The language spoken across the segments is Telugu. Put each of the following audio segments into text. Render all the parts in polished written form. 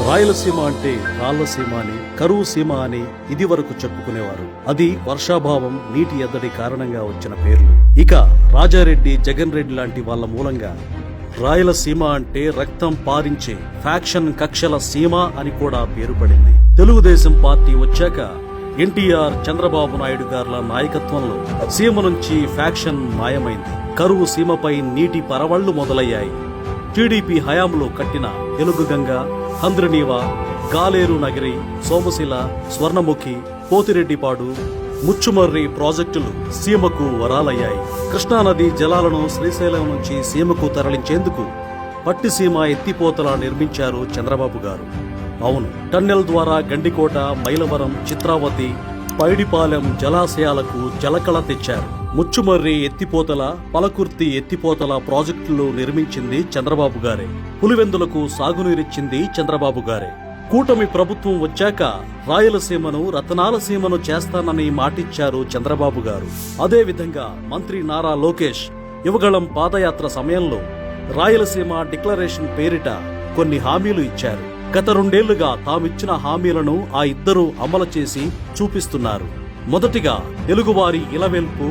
రాయలసీమ అంటే రాళ్లసీమ అని, కరువు సీమ అని ఇది వరకు చెప్పుకునేవారు. అది వర్షాభావం, నీటి ఎద్దడి కారణంగా వచ్చిన పేర్లు. ఇక రాజారెడ్డి, జగన్ రెడ్డి లాంటి వాళ్ళ మూలంగా రాయలసీమ అంటే రక్తం పారించే ఫ్యాక్షన్ కక్షల సీమ అని కూడా పేరు పడింది. తెలుగుదేశం పార్టీ వచ్చాక ఎన్టీఆర్, చంద్రబాబు నాయుడు గార్ల నాయకత్వంలో సీమ నుంచి ఫ్యాక్షన్ మాయమైంది. కరువు సీమపై నీటి పరవళ్లు మొదలయ్యాయి. టీడీపీ హయాంలో కట్టిన తెలుగుగంగ, హంద్రనీవా, గాలేరు నగరి, సోమశిల, స్వర్ణముఖి, పోతిరెడ్డిపాడు, ముచ్చుమర్రి ప్రాజెక్టులు సీమకు వరాలయ్యాయి. కృష్ణానది జలాలను శ్రీశైలం నుంచి సీమకు తరలించేందుకు పట్టిసీమ ఎత్తిపోతల నిర్మించారు చంద్రబాబు గారు. అవును, టన్నెల్ ద్వారా గండికోట, మైలవరం, చిత్రావతి, పైడిపాలెం జలాశయాలకు జలకళ తెచ్చారు. ముచ్చుమర్రి ఎత్తిపోతల, పలకుర్తి ఎత్తిపోతల ప్రాజెక్టులు నిర్మించింది చంద్రబాబు గారే. పులివెందులకు సాగునీరిచ్చింది చంద్రబాబు గారే. కూటమి ప్రభుత్వం వచ్చాక రాయలసీమను రతనాల సీమను చేస్తానని మాటిచ్చారు చంద్రబాబు గారు. అదేవిధంగా మంత్రి నారా లోకేష్ యువగళం పాదయాత్ర సమయంలో రాయలసీమ డిక్లరేషన్ పేరిట కొన్ని హామీలు ఇచ్చారు. గత 2 ఏళ్లుగా తామిచ్చిన హామీలను ఆ ఇద్దరూ అమలు చేసి చూపిస్తున్నారు. మొదటిగా తెలుగువారి ఇలవెల్పు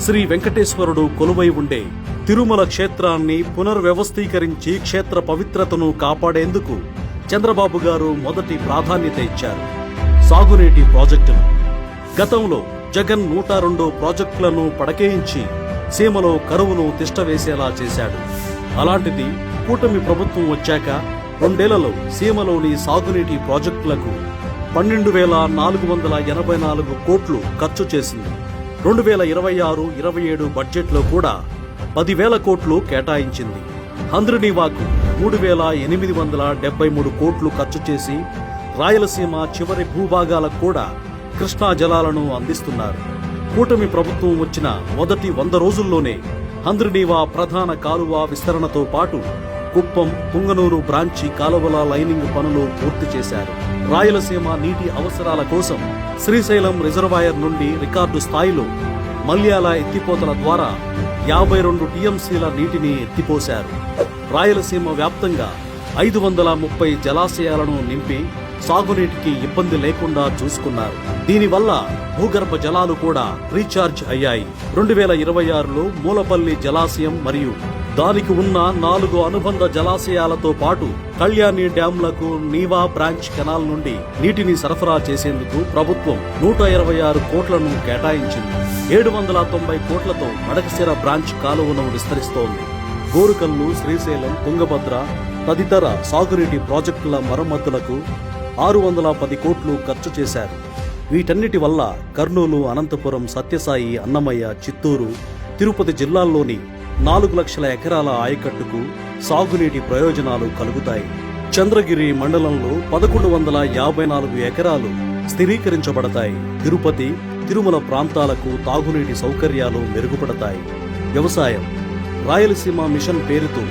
శ్రీ వెంకటేశ్వరుడు కొలువై ఉండే తిరుమల క్షేత్రాన్ని పునర్వ్యవస్థీకరించి క్షేత్ర పవిత్రతను కాపాడేందుకు చంద్రబాబు గారు మొదటి ప్రాధాన్యత ఇచ్చారు. సాగునీటి ప్రాజెక్టులు. గతంలో జగన్ 102 ప్రాజెక్టులను పడకేయించి సీమలో కరువును తిష్టవేసేలా చేశాడు. అలాంటిది కూటమి ప్రభుత్వం వచ్చాక 2 ఏళ్లలో సీమలోని సాగునీటి ప్రాజెక్టులకు 12,484 కోట్లు ఖర్చు చేసింది. 2026-27 బడ్జెట్లో కూడా 10,000 కోట్లు కేటాయించింది. హంద్రనీవాకు 3,873 కోట్లు ఖర్చు చేసి రాయలసీమ చివరి భూభాగాలకు కూడా కృష్ణా జలాలను అందిస్తున్నారు. కూటమి ప్రభుత్వం వచ్చిన మొదటి 100 రోజుల్లోనే హంద్రనీవా ప్రధాన కాలువ విస్తరణతో పాటు కుప్పం, పుంగనూరు బ్రాంచి కాలువల లైనింగ్ పనులు పూర్తి చేశారు. రాయలసీమ నీటి అవసరాల కోసం శ్రీశైలం రిజర్వాయర్ నుండి రికార్డు స్థాయిలో మల్యాల ఎత్తిపోతల ద్వారా 52 టీఎంసీల నీటిని ఎత్తిపోశారు. రాయలసీమ వ్యాప్తంగా 530 జలాశయాలను నింపి సాగునీటికి ఇబ్బంది లేకుండా చూసుకున్నారు. దీనివల్ల భూగర్భ జలాలు కూడా రీఛార్జ్ అయ్యాయి. 2026లో మూలపల్లి జలాశయం మరియు దానికి ఉన్న 4 అనుబంధ జలాశయాలతో పాటు కళ్యాణి డ్యాంలకు నీవా బ్రాంచ్ కెనాల్ నుండి నీటిని సరఫరా చేసేందుకు ప్రభుత్వం 126 కోట్లను కేటాయించింది. 790 కోట్లతో మడకశిర బ్రాంచ్ కాలువను విస్తరిస్తోంది. గోరుకల్లు, శ్రీశైలం, తుంగభద్ర తదితర సాగునీటి ప్రాజెక్టుల మరమ్మతులకు 610 కోట్లు ఖర్చు చేశారు. వీటన్నిటి వల్ల కర్నూలు, అనంతపురం, సత్యసాయి, అన్నమయ్య, చిత్తూరు, తిరుపతి జిల్లాల్లోని 4 లక్షల ఎకరాల ఆయకట్టుకు సాగునీటి ప్రయోజనాలు కలుగుతాయి. చంద్రగిరి మండలంలో 1154 ఎకరాలు స్థిరీకరించబడతాయి. తిరుపతి, తిరుమల ప్రాంతాలకు తాగునీటి సౌకర్యాలు మెరుగుపడతాయి. వ్యవసాయం. రాయలసీమ మిషన్ పేరుతో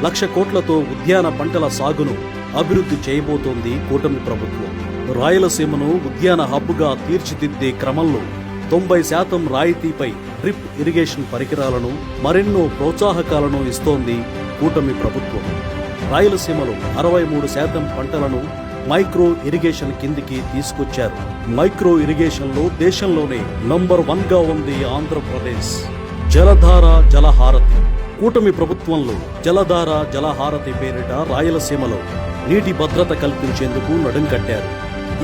1,00,000 కోట్లతో ఉద్యాన పంటల సాగును అభివృద్ధి చేయబోతోంది కూటమి ప్రభుత్వం. రాయలసీమను ఉద్యాన హబ్గా తీర్చిదిద్దే క్రమంలో 90% రాయితీపై డ్రిప్ ఇరిగేషన్ పరికరాలను, మరెన్నో ప్రోత్సాహకాలను ఇస్తోంది కూటమి ప్రభుత్వం. రాయలసీమలో 63% పంటలను మైక్రో ఇరిగేషన్ కిందికి తీసుకొచ్చారు. మైక్రో ఇరిగేషన్లో దేశంలోనే నంబర్ 1గా ఉంది ఆంధ్రప్రదేశ్. జలధార, జలహారతి. కూటమి ప్రభుత్వంలో జలధార, జలహారతి పేరిట రాయలసీమలో నీటి భద్రత కల్పించేందుకు నడుం కట్టారు.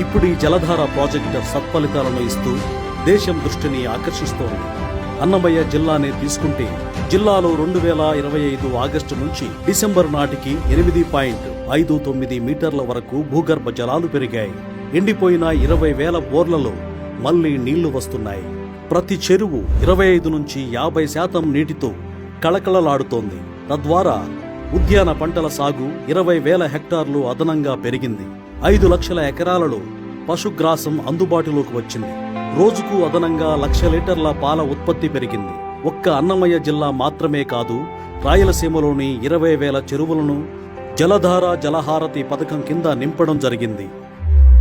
ఇప్పుడు ఈ జలధార ప్రాజెక్టు సత్ఫలితాలను ఇస్తూ దేశం దృష్టిని ఆకర్షిస్తోంది. అన్నమయ్య జిల్లానే తీసుకుంటే జిల్లాలో 2025 ఆగస్టు నుంచి డిసెంబర్ నాటికి 8.59 మీటర్ల వరకు భూగర్భ జలాలు పెరిగాయి. ఎండిపోయిన 20,000 బోర్లలో మళ్లీ నీళ్లు వస్తున్నాయి. ప్రతి చెరువు 25 నుంచి 50% నీటితో కళకళలాడుతోంది. తద్వారా ఉద్యాన పంటల సాగు 20,000 హెక్టార్లు అదనంగా పెరిగింది. 5 లక్షల ఎకరాలలో పశుగ్రాసం అందుబాటులోకి వచ్చింది. రోజుకు అదనంగా 1,00,000 లీటర్ల పాల ఉత్పత్తి పెరిగింది. ఒక్క అన్నమయ్య జిల్లా మాత్రమే కాదు, రాయలసీమలోని 20,000 చెరువులను జలధార, జలహారతి పథకం కింద నింపడం జరిగింది.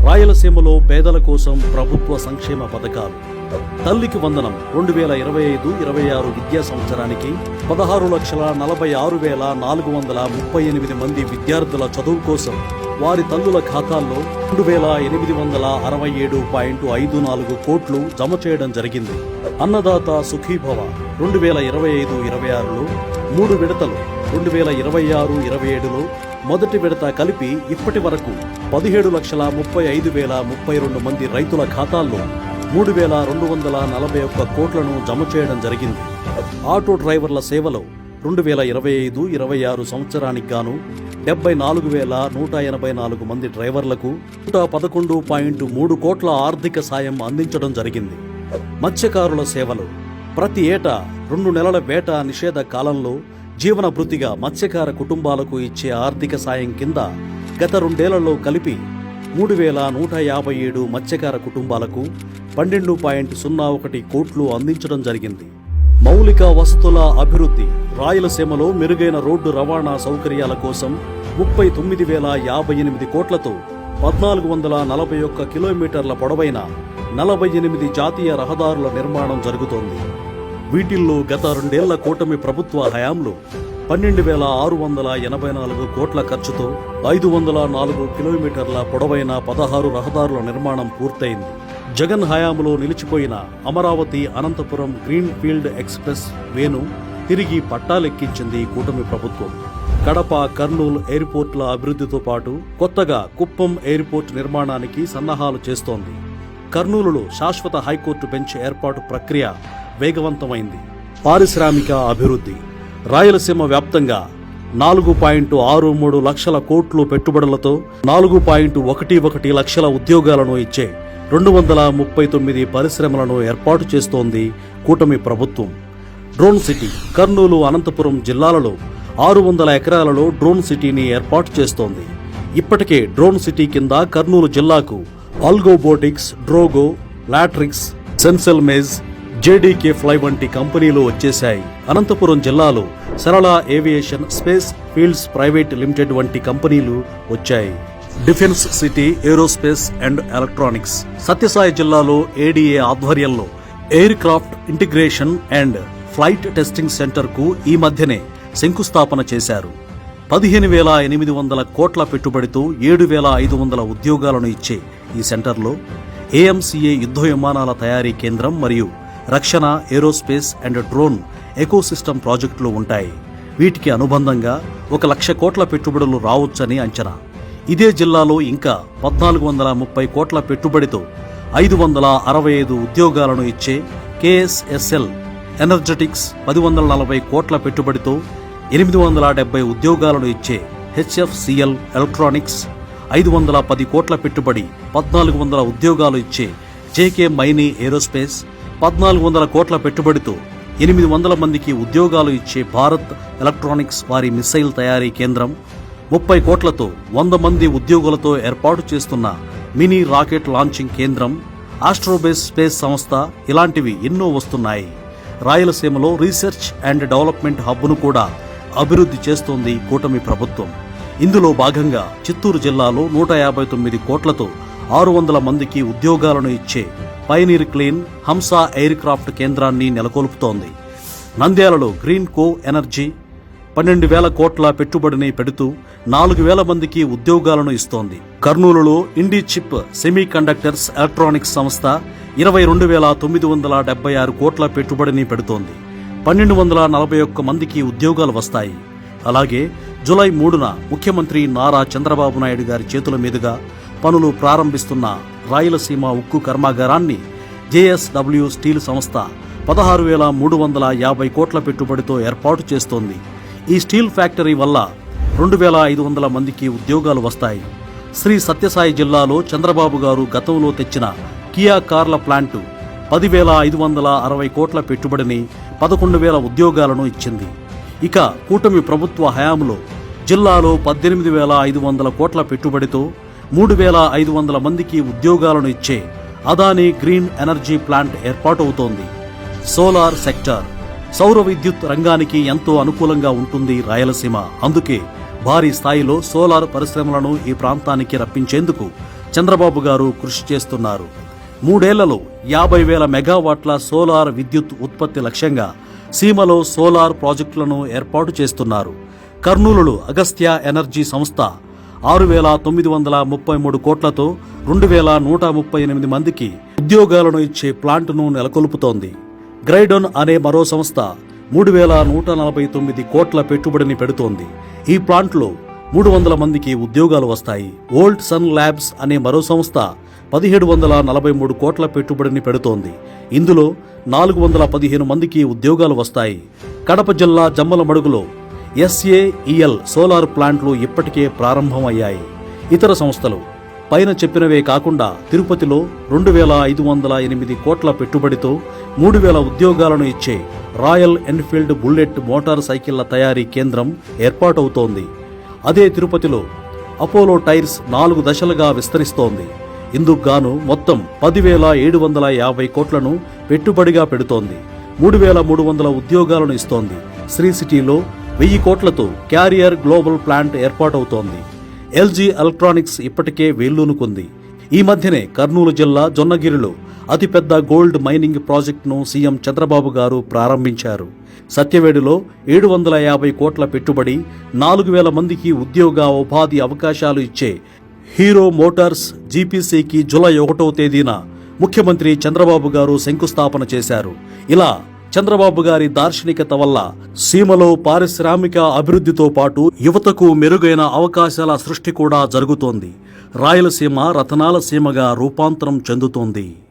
రాయలసీమలో పేదల కోసం ప్రభుత్వ సంక్షేమ పథకాలు. తల్లికి వందనం 2025-26 విద్యా సంవత్సరానికి 16,46,438 మంది విద్యార్థుల చదువు కోసం వారి తల్లుల ఖాతాల్లో 2,867.54 కోట్లు జమ చేయడం జరిగింది. అన్నదాత సుఖీభవ 2025-26లో 3 విడతలు 2026-27లో మొదటి విడత కలిపి ఇప్పటి వరకు 17,35,032 మంది రైతుల ఖాతాల్లో 3,241 కోట్లను జమ చేయడం జరిగింది. ఆటో డ్రైవర్ల సేవలో 2025-26 సంవత్సరానికి గాను 74,184 మంది డ్రైవర్లకు 111.3 కోట్ల ఆర్థిక సాయం అందించడం జరిగింది. మత్స్యకారుల సేవలు ప్రతి ఏటా 2 నెలల వేట నిషేధ కాలంలో జీవన భృతిగా మత్స్యకార కుటుంబాలకు ఇచ్చే ఆర్థిక సాయం కింద గత 2 ఏళ్లలో కలిపి 3,157 మత్స్యకార కుటుంబాలకు 12.01 కోట్లు అందించడం జరిగింది. మౌలిక వసతుల అభివృద్ధి రాయలసీమలో మెరుగైన రోడ్డు రవాణా సౌకర్యాల కోసం 39,058 కోట్లతో 1,441 కిలోమీటర్ల పొడవైన 48 జాతీయ రహదారుల నిర్మాణం జరుగుతోంది. వీటిల్లో గత 2 ఏళ్ల కూటమి ప్రభుత్వ హయాంలో 12,684 కోట్ల ఖర్చుతో 504 కిలోమీటర్ల పొడవైన 16 రహదారుల నిర్మాణం పూర్తయింది. జగన్ హయాంలో నిలిచిపోయిన Amaravati Anantapuram green field express వేను తిరిగి పట్టాలెక్కించింది కూటమి ప్రభుత్వం. కడప, కర్నూలు ఎయిర్పోర్ట్ల అభివృద్ధితో పాటు కొత్తగా కుప్పం ఎయిర్పోర్ట్ నిర్మాణానికి సన్నాహాలు చేస్తోంది. కర్నూలులో శాశ్వత హైకోర్టు బెంచ్ ఏర్పాటు ప్రక్రియ వేగవంతమైంది. పారిశ్రామిక అభివృద్ధి రాయలసీమ వ్యాప్తంగా 4.63 లక్షల కోట్లు పెట్టుబడులతో 4.11 లక్షల ఉద్యోగాలను ఇచ్చే 239 పరిశ్రమలను ఏర్పాటు చేస్తోంది కూటమి ప్రభుత్వం. డ్రోన్ సిటీ కర్నూలు, అనంతపురం జిల్లాలలో 600 ఎకరాలలో డ్రోన్ సిటీని ఏర్పాటు చేస్తోంది. ఇప్పటికే డ్రోన్ సిటీ కింద కర్నూలు జిల్లాకు Algobotics, Drogo, Latrix, Sensel Maze, JDK Fly వంటి కంపెనీలు వచ్చేశాయి. అనంతపురం జిల్లాలో Sarla Aviation, Space Fields Private Limited వంటి కంపెనీలు వచ్చాయి. Defence city, aerospace and electronics Sathya Sai ADA ఆధ్వర్యంలో aircraft integration and flight testing centre కు ఈ మధ్యనే శంకుస్థాపన చేశారు. 15,800 కోట్ల పెట్టుబడితో 7,500 ఉద్యోగాలను ఇచ్చే ఈ సెంటర్లో ఏఎంసీఏ యుద్ధ విమానాల తయారీ కేంద్రం మరియు రక్షణ, ఏరోస్పేస్ అండ్ డ్రోన్ ఎకోసిస్టమ్ ప్రాజెక్టులు ఉంటాయి. వీటికి అనుబంధంగా 1,00,000 కోట్ల పెట్టుబడులు రావచ్చని అంచనా. ఇదే జిల్లాలో ఇంకా 1,430 కోట్ల పెట్టుబడితో 565 ఉద్యోగాలను ఇచ్చే కేఎస్ఎస్ఎల్ ఎనర్జెటిక్స్, 1,140 కోట్ల పెట్టుబడితో 870 ఉద్యోగాలను ఇచ్చే హెచ్ఎఫ్సిఎల్ ఎలక్ట్రానిక్స్, 510 కోట్ల పెట్టుబడి 1,400 ఉద్యోగాలు ఇచ్చే జేకే మైనీ ఏరోస్పేస్, 1,400 కోట్ల పెట్టుబడితో 800 మందికి ఉద్యోగాలు ఇచ్చే భారత్ ఎలక్ట్రానిక్స్ వారి మిసైల్ తయారీ కేంద్రం, 30 కోట్లతో 100 మంది ఉద్యోగులతో ఏర్పాటు చేస్తున్న మినీ రాకెట్ లాంచింగ్ కేంద్రం, ఆస్ట్రోబేస్ స్పేస్ సంస్థ ఇలాంటివి ఎన్నో వస్తున్నాయి. రాయలసీమలో రీసెర్చ్ అండ్ డెవలప్మెంట్ హబ్ను కూడా అభివృద్ధి చేస్తోంది కూటమి ప్రభుత్వం. ఇందులో భాగంగా చిత్తూరు జిల్లాలో 159 కోట్లతో 600 మందికి ఉద్యోగాలను ఇచ్చే పైనీర్ క్లీన్ హంస ఎయిర్ క్రాఫ్ట్ కేంద్రాన్ని నెలకొల్పుతోంది. నంద్యాలలో గ్రీన్ కో ఎనర్జీ 12,000 కోట్ల పెట్టుబడిని పెడుతూ 4,000 మందికి ఉద్యోగాలను ఇస్తోంది. కర్నూలులో ఇండి చిప్ సెమీ కండక్టర్స్ ఎలక్ట్రానిక్స్ సంస్థ 22,976 కోట్ల పెట్టుబడిని పెడుతోంది. 1,241 మందికి ఉద్యోగాలు వస్తాయి. అలాగే జూలై 3న ముఖ్యమంత్రి నారా చంద్రబాబు నాయుడు గారి చేతుల మీదుగా పనులు ప్రారంభిస్తున్న రాయలసీమ ఉక్కు కర్మాగారాన్ని జేఎస్డబ్ల్యూ స్టీల్ సంస్థ 16,350 కోట్ల పెట్టుబడితో ఏర్పాటు చేస్తోంది. ఈ స్టీల్ ఫ్యాక్టరీ వల్ల 2,500 మందికి ఉద్యోగాలు వస్తాయి. శ్రీ సత్యసాయి జిల్లాలో చంద్రబాబు గారు గతంలో తెచ్చిన కియా కార్ల ప్లాంటు 10,560 కోట్ల పెట్టుబడిని 11,000 ఉద్యోగాలను ఇచ్చింది. ఇక కూటమి ప్రభుత్వ హయాంలో జిల్లాలో 18,500 కోట్ల పెట్టుబడితో 3,500 మందికి ఉద్యోగాలను ఇచ్చే అదానీ గ్రీన్ ఎనర్జీ ప్లాంట్ ఏర్పాటవుతోంది. సోలార్ సెక్టార్ సౌర విద్యుత్ రంగానికి ఎంతో అనుకూలంగా ఉంటుంది రాయలసీమ. అందుకే భారీ స్థాయిలో సోలార్ పరిశ్రమలను ఈ ప్రాంతానికి రప్పించేందుకు చంద్రబాబు గారు కృషి చేస్తున్నారు. 3 ఏళ్లలో 50,000 మెగావాట్ల సోలార్ విద్యుత్ ఉత్పత్తి లక్ష్యంగా సీమలో సోలార్ ప్రాజెక్టులను ఏర్పాటు చేస్తున్నారు. కర్నూలులో అగస్త్య ఎనర్జీ సంస్థ 6,933 కోట్లతో 2,138 మందికి ఉద్యోగాలను ఇచ్చే ప్లాంట్ను నెలకొల్పుతోంది. గ్రైడోన్ అనే మరో సంస్థ 3,149 కోట్ల పెట్టుబడిని పెడుతోంది. ఈ ప్లాంట్లో 300 మందికి ఉద్యోగాలు వస్తాయి. వోల్ట్ సన్ ల్యాబ్స్ అనే మరో సంస్థ 1,743 కోట్ల పెట్టుబడిని పెడుతోంది. ఇందులో 415 మందికి ఉద్యోగాలు వస్తాయి. కడప జిల్లా జమ్మలమడుగులో SAEL సోలార్ ప్లాంట్లు ఇప్పటికే ప్రారంభమయ్యాయి. ఇతర సంస్థలు పైన చెప్పినవే కాకుండా తిరుపతిలో 2,508 కోట్ల పెట్టుబడితో 3,000 ఉద్యోగాలను ఇచ్చే రాయల్ ఎన్ఫీల్డ్ బుల్లెట్ మోటార్ సైకిళ్ల తయారీ కేంద్రం ఏర్పాటవుతోంది. అదే తిరుపతిలో అపోలో టైర్స్ 4 దశలుగా విస్తరిస్తోంది. ఇందుకు గాను మొత్తం 10,750 కోట్లను పెట్టుబడిగా పెడుతోంది. 3,300 ఉద్యోగాలను ఇస్తోంది. శ్రీ సిటీలో 1000 కోట్లతో క్యారియర్ గ్లోబల్ ప్లాంట్ ఏర్పాటవుతోంది. LG ఎలక్ట్రానిక్స్ ఇప్పటికే వేళ్లూనుకుంది. ఈ మధ్యనే కర్నూలు జిల్లా జొన్నగిరిలో అతిపెద్ద గోల్డ్ మైనింగ్ ప్రాజెక్టును సీఎం చంద్రబాబు గారు ప్రారంభించారు. సత్యవేడులో 750 కోట్ల పెట్టుబడి 4,000 మందికి ఉద్యోగ ఉపాధి అవకాశాలు ఇచ్చే హీరో మోటార్స్ GPCకి జూలై 1వ తేదీన ముఖ్యమంత్రి చంద్రబాబు గారు శంకుస్థాపన చేశారు. ఇలా చంద్రబాబు గారి దార్శనికత వల్ల సీమలో పారిశ్రామిక అభివృద్ధితో పాటు యువతకు మెరుగైన అవకాశాల సృష్టి కూడా జరుగుతోంది. రాయలసీమ రతనాల సీమగా రూపాంతరం చెందుతోంది.